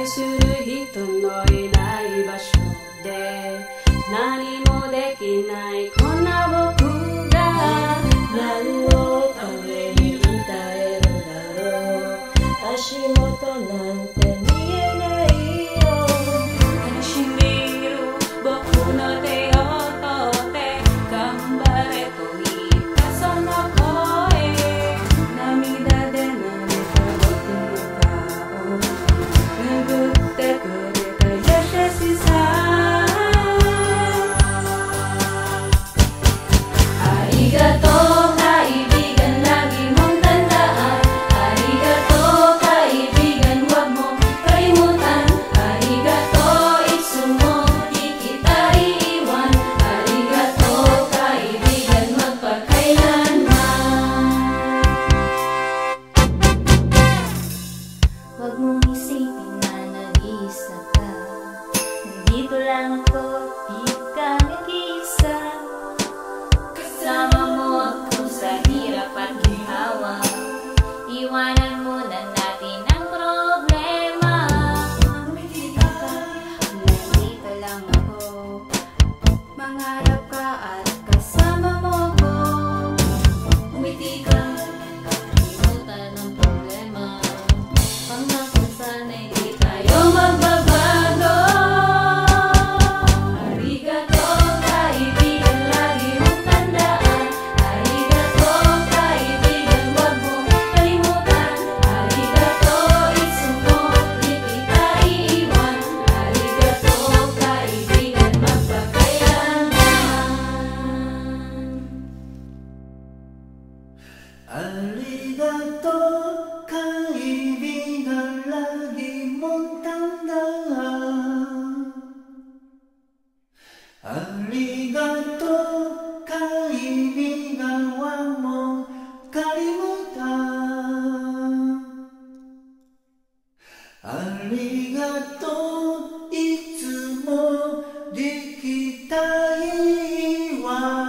愛する人のいない場所で何もできないこんな僕が何のために歌えるだろう。足元なんて見えないよ。悲しみる僕の手を取って頑張れと言ったその声、涙で何か僕の顔拭ってくれた優しさ。ありがとうHuwag mong isipin na nag-iisa ka. Nandito lang ako, di ka nag-iisa. Kasama mo ako sa hirap at ginhawa. Iwanan muna natin ang problema. Umiti ka, nandito lang ako. Mangarap ka at kasama mo ko. Umiti ka, kalimutan ang problema. Pangako sana'y di tayo magbabago. Arigato kaibigan, lagi mong tandaan. Arigato kaibigan, huwag mong kalimutan. Arigato isumo, di kita iiwan. Arigato kaibigan, magpakailanman. Arigato kaibigan, lagi mong tandaan. Arigato kaibigan, huwag mong kalimutan. Arigato itsumo, di kita iiwan.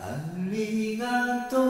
Arigato